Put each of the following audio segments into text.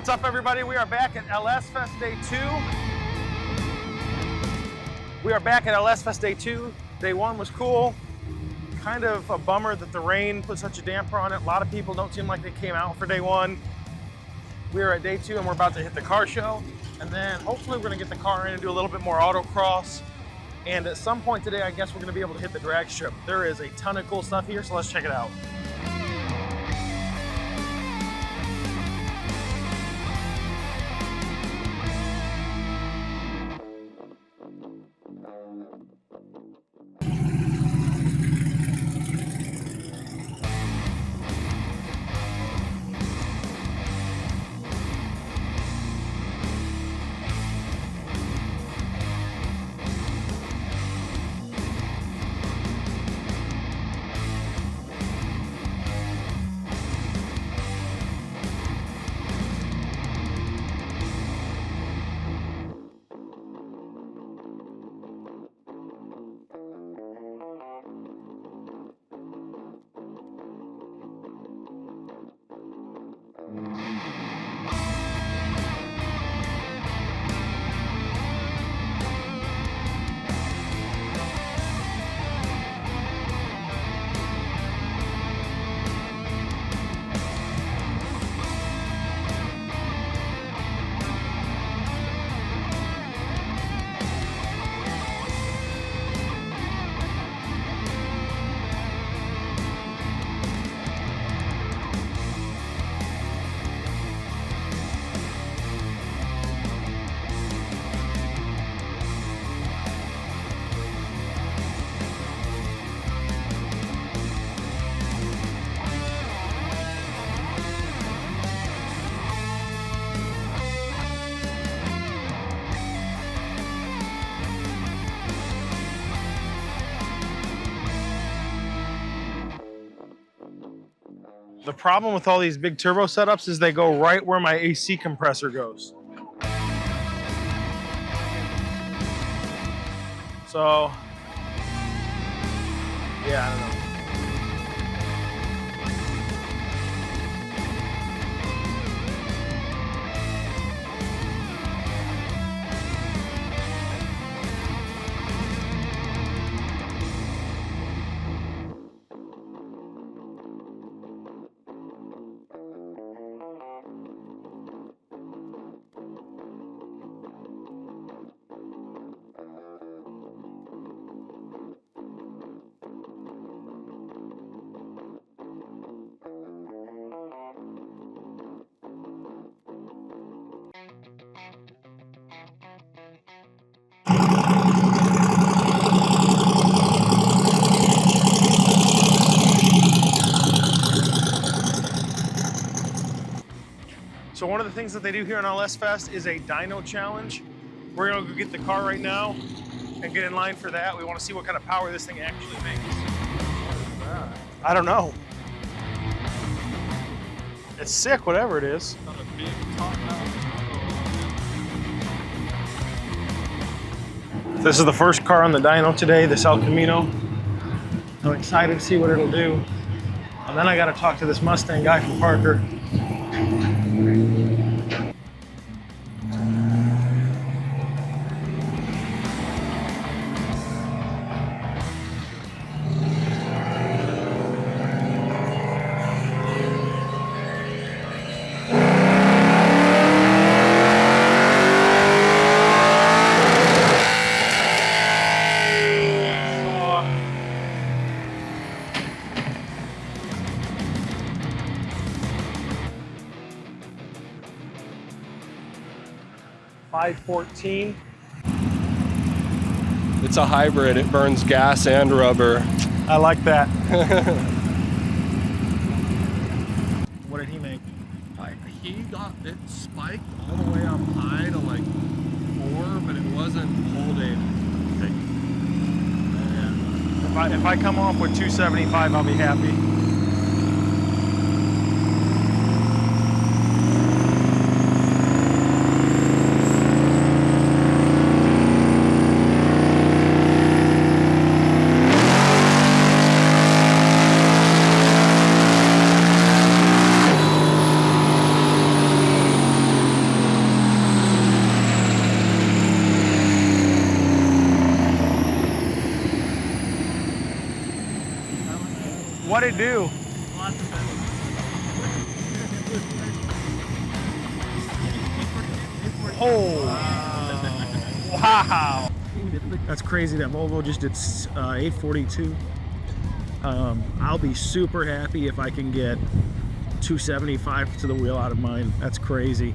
What's up, everybody? We are back at LSFest Day 2. We are back at LSFest Day 2. Day 1 was cool. Kind of a bummer that the rain put such a damper on it. A lot of people don't seem like they came out for Day 1. We are at Day 2 and we're about to hit the car show. And then hopefully we're gonna get the car in and do a little bit more autocross. And at some point today, I guess we're gonna be able to hit the drag strip. There is a ton of cool stuff here, so let's check it out. The problem with all these big turbo setups is they go right where my AC compressor goes. So, yeah, I don't know. So one of the things that they do here on LSFest is a dyno challenge. We're gonna go get the car right now and get in line for that. We wanna see what kind of power this thing actually makes. What is that? I don't know. It's sick, whatever it is. This is the first car on the dyno today, this El Camino. I'm excited to see what it'll do. And then I gotta talk to this Mustang guy from Parker. .514. It's a hybrid. It burns gas and rubber. I like that. What did he make? He got it spiked all the way up high to like 4, but it wasn't holding. If I come off with 275, I'll be happy. they do? Lots of them. Oh, wow. That's crazy that Volvo just did 842. I'll be super happy if I can get 275 to the wheel out of mine. That's crazy.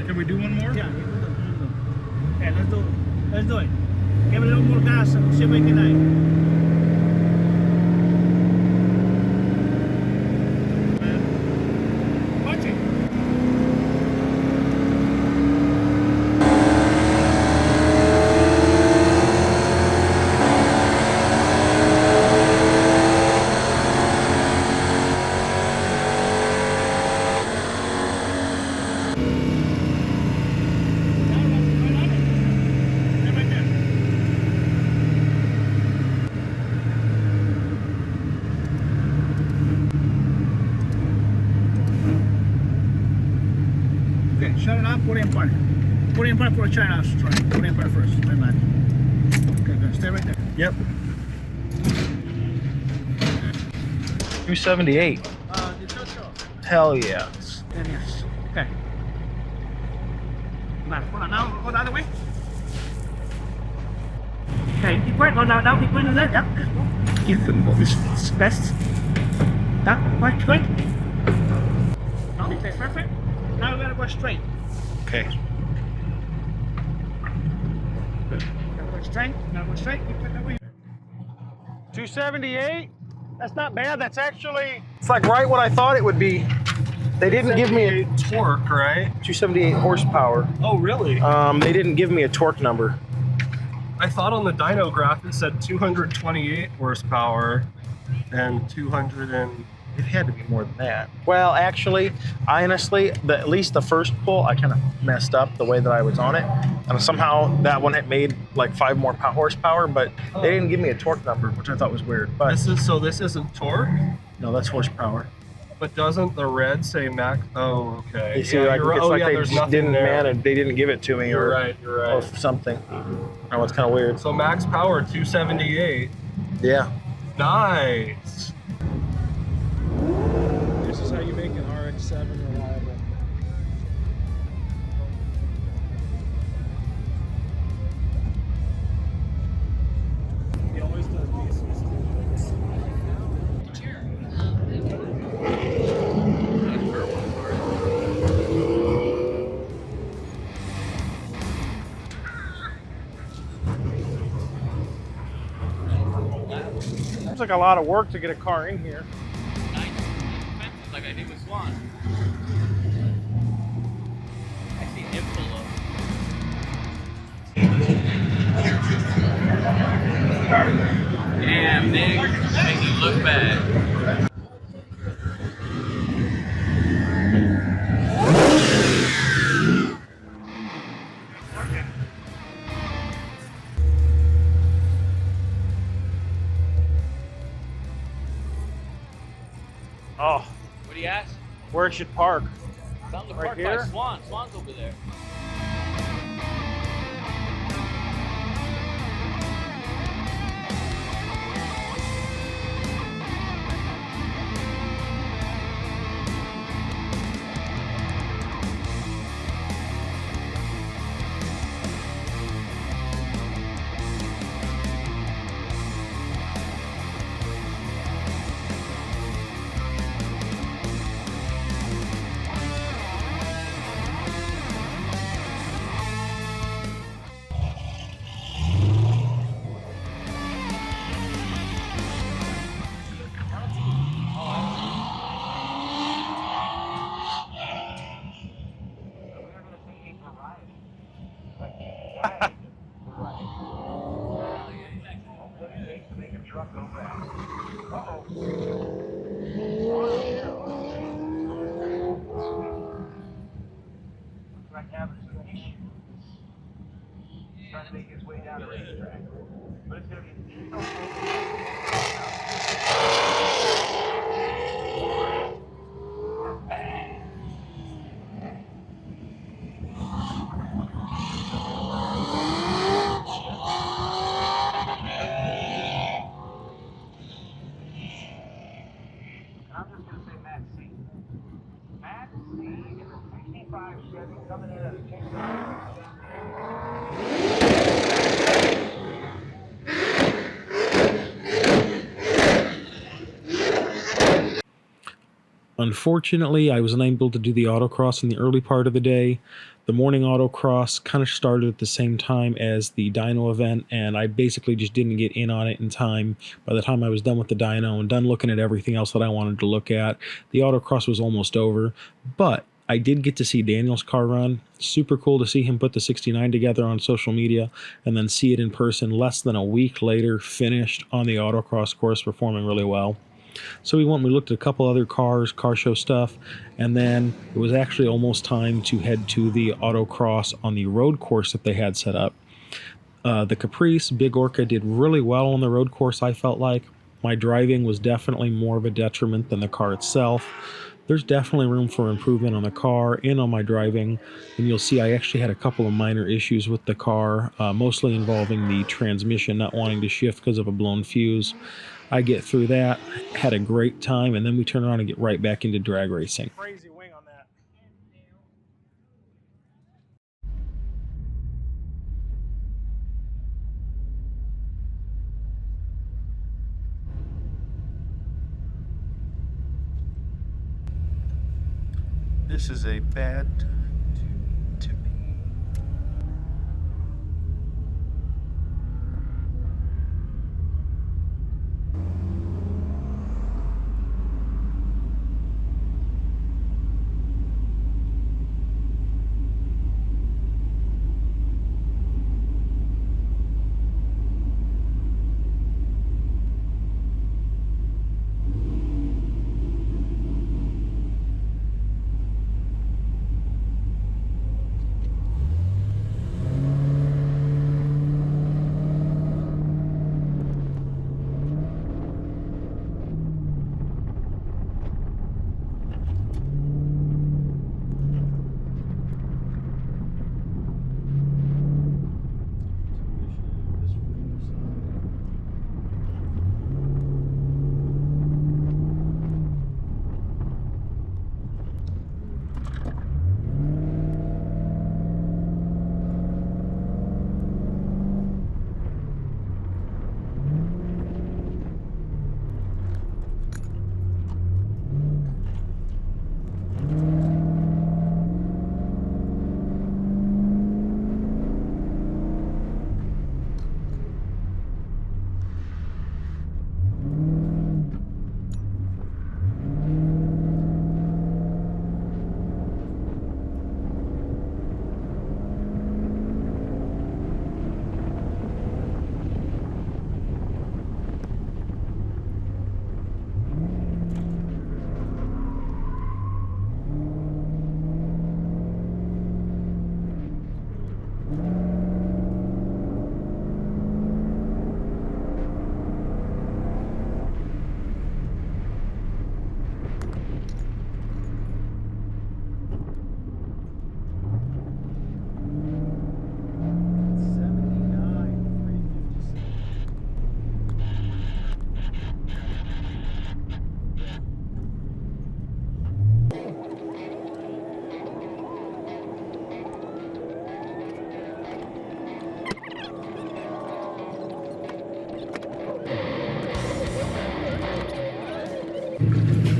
Can we do one more? Yeah, you do them. Okay, let's do it. Give it a little more gas and see if we can watch it. Shut it off, put it in park. Put it in park for a shut off strike. Put it in park first, my man. Okay, good. Stay right there. Yep. 278. Hell yeah. Then yes. Okay. Hold on, now go the other way. Okay, keep going, go down, keep going to that. Yep. Keep this best. That, right, good. Okay, perfect. Now we're gonna go straight. Okay. Good. Gotta go straight, gotta go straight. Keep it that way. 278? That's not bad. That's actually, it's like right what I thought it would be. They didn't give me a torque, right? 278 horsepower. Oh, really? They didn't give me a torque number. I thought on the dyno graph it said 228 horsepower and 200 and... It had to be more than that. Well, actually, honestly, at least the first pull, I kind of messed up the way that I was on it. And somehow that one had made like 5 more horsepower, but they didn't give me a torque number, which I thought was weird. But this isn't torque? No, that's horsepower. But doesn't the red say max? Oh, okay. You see, like, it's like they just didn't manage, they didn't give it to me, You're or right. or something. Oh, it's kind of weird. So max power 278. Yeah. Nice. This is how you make an RX-7 reliable. He always does pieces. Seems like a lot of work to get a car in here. Like I did with Swan. I see him pull up. Damn, Nick, make you look bad. Oh. What do you ask? Where should park? Found the Right park here? by Swan. Swan's over there. I'm just going to say Matt C. Matt C is a 65 Chevy coming in at a Unfortunately, I was unable to do the autocross in the early part of the day. The morning autocross kind of started at the same time as the dyno event, and I basically just didn't get in on it in time. By the time I was done with the dyno and done looking at everything else that I wanted to look at, the autocross was almost over. But I did get to see Daniel's car run. Super cool to see him put the 69 together on social media and then see it in person less than a week later, finished on the autocross course, performing really well. So we looked at a couple other cars, car show stuff, and then it was actually almost time to head to the autocross on the road course that they had set up. The Caprice, Big Orca, did really well on the road course, I felt like. My driving was definitely more of a detriment than the car itself. There's definitely room for improvement on the car and on my driving, and you'll see I actually had a couple of minor issues with the car, mostly involving the transmission not wanting to shift because of a blown fuse. I get through that, had a great time, and then we turn around and get right back into drag racing. Crazy wing on that. This is a bad time to be.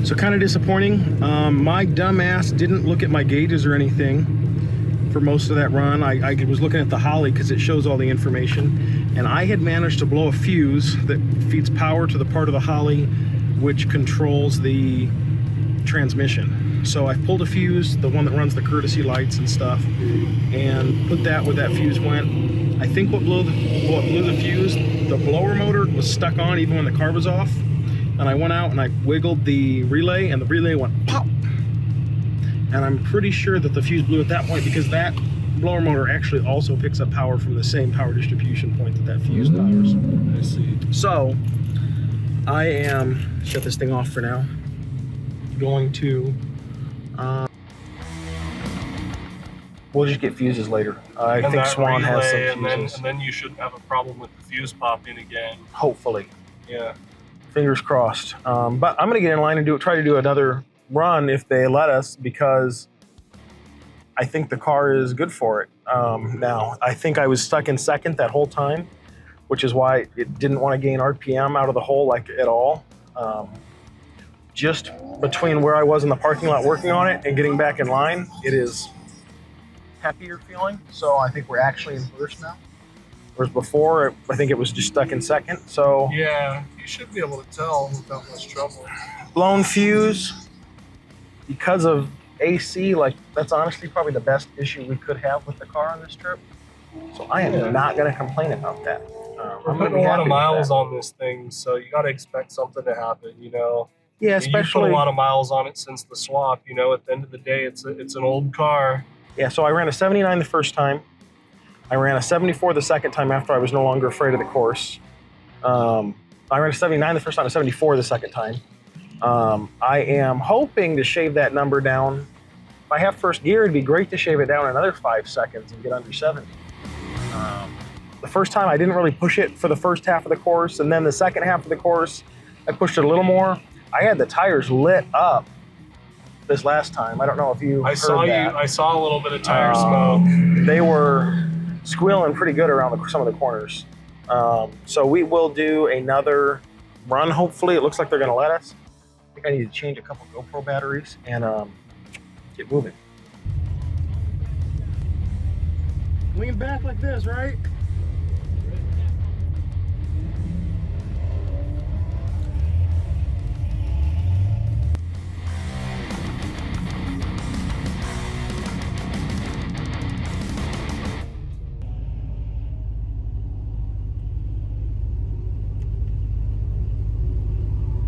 So kind of disappointing. My dumb ass didn't look at my gauges or anything for most of that run. I was looking at the Holley because it shows all the information, and I had managed to blow a fuse that feeds power to the part of the Holley which controls the transmission. So I pulled a fuse, the one that runs the courtesy lights and stuff, and put that where that fuse went. I think what blew the fuse, the blower motor was stuck on even when the car was off. And I went out and I wiggled the relay, and the relay went pop. And I'm pretty sure that the fuse blew at that point because that blower motor actually also picks up power from the same power distribution point that fuse powers. I see. So I am, shut this thing off for now, going to, we'll just get fuses later. I And think that Swan has relay, some fuses. and then you shouldn't have a problem with the fuse popping again. Hopefully. Yeah. Fingers crossed. But I'm gonna get in line and try to do another run if they let us, because I think the car is good for it. Now, I think I was stuck in second that whole time, which is why it didn't want to gain RPM out of the hole like at all. Just between where I was in the parking lot working on it and getting back in line, it is happier feeling. So I think we're actually in first now. Whereas before, I think it was just stuck in second. So Yeah, you should be able to tell without much trouble. blown fuse, because of AC, like that's honestly probably the best issue we could have with the car on this trip. So I am not going to complain about that. We're I'm putting a lot of miles on this thing, so you got to expect something to happen, you know. Yeah, You put especially. a lot of miles on it since the swap, you know. At the end of the day, it's an old car. Yeah, so I ran a 79 the first time. I ran a 74 the second time after I was no longer afraid of the course. I ran a 79 the first time, a 74 the second time. I am hoping to shave that number down. If I have first gear, it'd be great to shave it down another 5 seconds and get under 70. The first time I didn't really push it for the first half of the course, and then the second half of the course, I pushed it a little more. I had the tires lit up this last time. I don't know if you heard that. I saw a little bit of tire smoke. They were squealing pretty good around some of the corners. So we will do another run, hopefully. It looks like they're going to let us. I think I need to change a couple GoPro batteries and get moving. Lean back like this, right?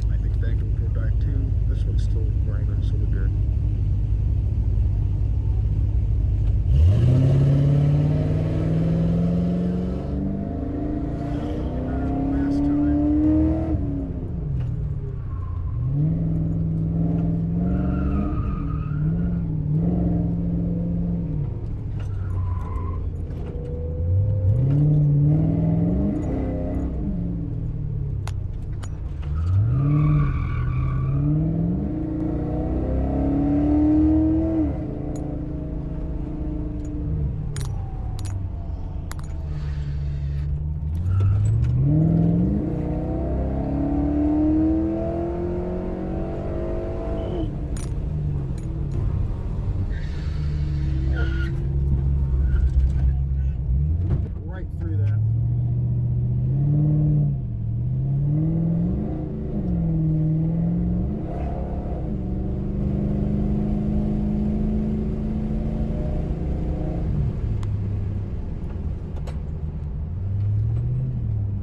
I think that GoPro died too. This one's still running, so we're good. Last time. Right through that.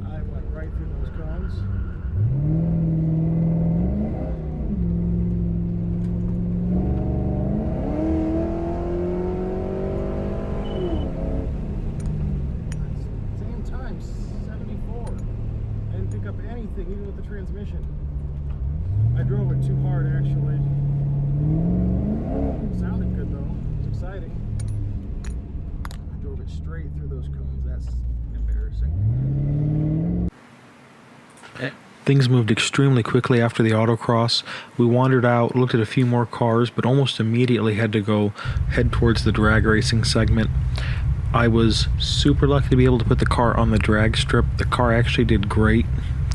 I went right through those cones. Same time, 74. I didn't pick up anything, even with the transmission. I drove it too hard, actually. Sounded good though. It was exciting. I drove it straight through those cones. That's embarrassing. Things moved extremely quickly after the autocross. We wandered out, looked at a few more cars, but almost immediately had to head towards the drag racing segment. I was super lucky to be able to put the car on the drag strip. The car actually did great.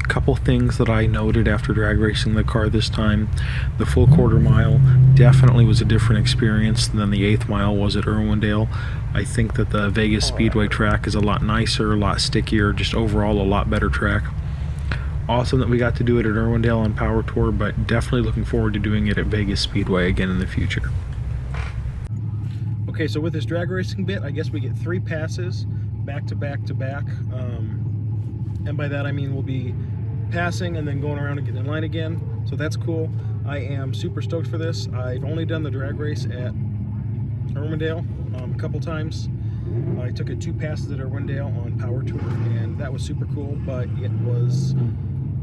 Couple things that I noted after drag racing the car this time: the full quarter mile definitely was a different experience than the 8th mile was at Irwindale. I think that the Vegas Speedway track is a lot nicer, a lot stickier, just overall a lot better track. Awesome that we got to do it at Irwindale on Power Tour, but definitely looking forward to doing it at Vegas Speedway again in the future. Okay, so with this drag racing bit, I guess we get 3 passes back to back to back. And by that I mean we'll be passing and then going around and getting in line again. So that's cool. I am super stoked for this. I've only done the drag race at Irwindale a couple times. I took it 2 passes at Irwindale on Power Tour, and that was super cool, but it was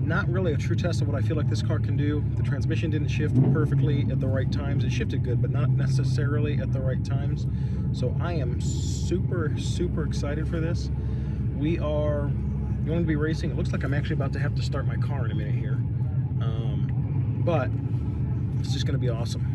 not really a true test of what I feel like this car can do. The transmission didn't shift perfectly at the right times. It shifted good, but not necessarily at the right times. So I am super excited for this. We are going to be racing. It looks like I'm actually about to have to start my car in a minute here. But it's just going to be awesome.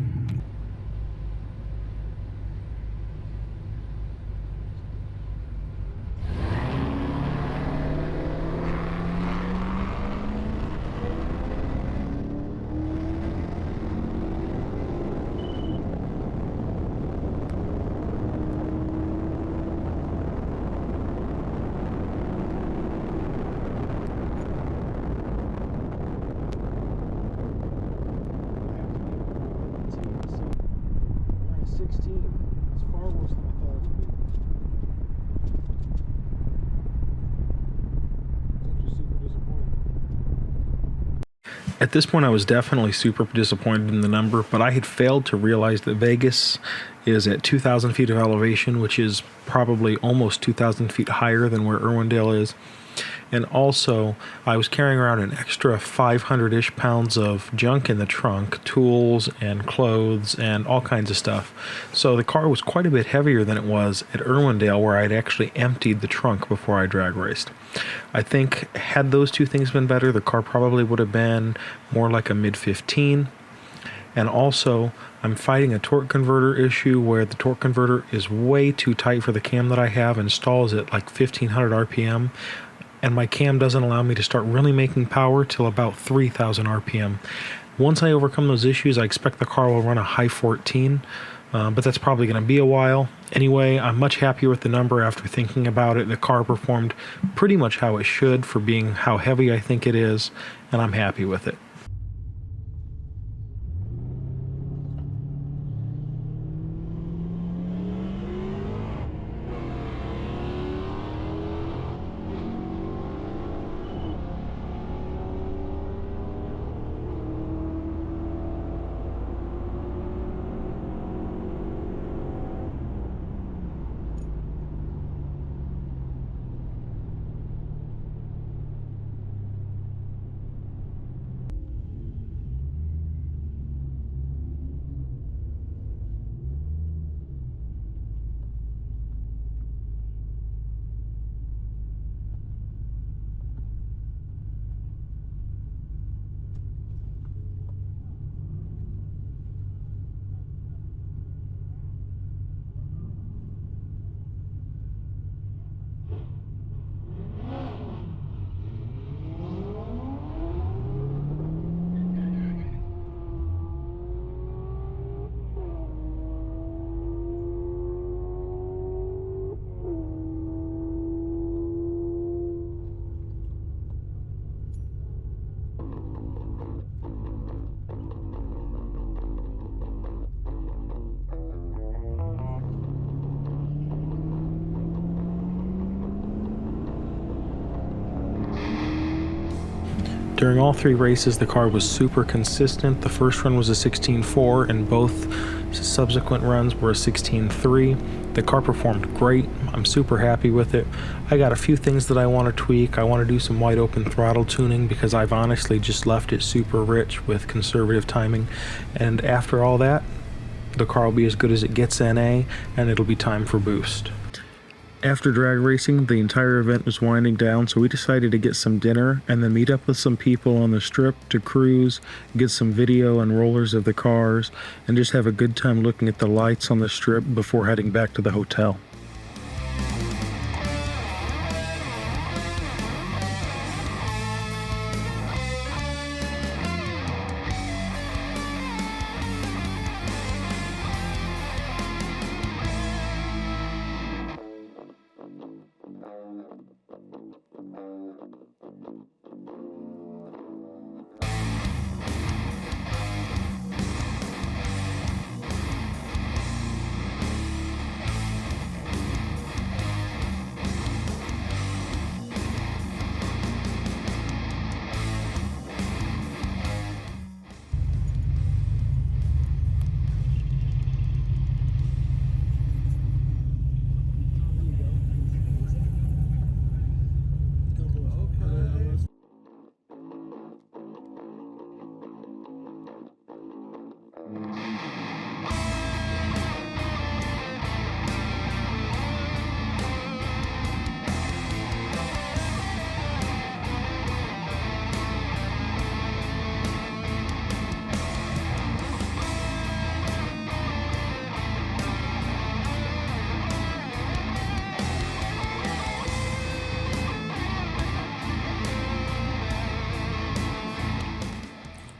At this point, I was definitely super disappointed in the number, but I had failed to realize that Vegas is at 2,000 feet of elevation, which is probably almost 2,000 feet higher than where Irwindale is. And also, I was carrying around an extra 500-ish pounds of junk in the trunk, tools and clothes and all kinds of stuff. So the car was quite a bit heavier than it was at Irwindale, where I'd actually emptied the trunk before I drag raced. I think had those 2 things been better, the car probably would have been more like a mid-15. And also, I'm fighting a torque converter issue where the torque converter is way too tight for the cam that I have and stalls at like 1,500 RPM. And my cam doesn't allow me to start really making power till about 3,000 RPM. Once I overcome those issues, I expect the car will run a high 14, but that's probably going to be a while. Anyway, I'm much happier with the number after thinking about it. The car performed pretty much how it should for being how heavy I think it is, and I'm happy with it. During all 3 races, the car was super consistent. The first run was a 16.4, and both subsequent runs were a 16.3. The car performed great. I'm super happy with it. I got a few things that I want to tweak. I want to do some wide open throttle tuning because I've honestly just left it super rich with conservative timing. And after all that, the car will be as good as it gets NA, and it'll be time for boost. After drag racing, the entire event was winding down, so we decided to get some dinner and then meet up with some people on the strip to cruise, get some video and rollers of the cars, and just have a good time looking at the lights on the strip before heading back to the hotel.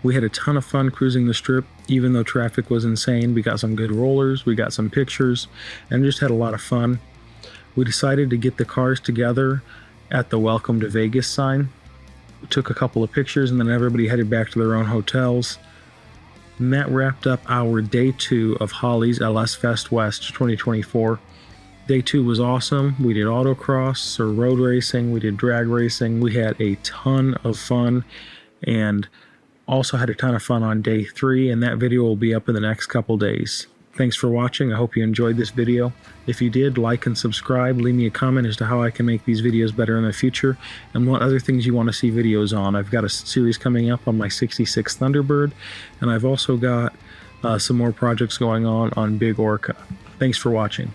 We had a ton of fun cruising the strip, even though traffic was insane. We got some good rollers, we got some pictures, and just had a lot of fun. We decided to get the cars together at the Welcome to Vegas sign. We took a couple of pictures, and then everybody headed back to their own hotels. And that wrapped up our day 2 of Holley's LSFest West 2024. Day 2 was awesome. We did autocross or road racing, we did drag racing. We had a ton of fun, and also had a ton of fun on day 3, and that video will be up in the next couple days. Thanks for watching. I hope you enjoyed this video. If you did, like and subscribe. Leave me a comment as to how I can make these videos better in the future and what other things you want to see videos on. I've got a series coming up on my 66 Thunderbird, and I've also got some more projects going on Big Orca. Thanks for watching.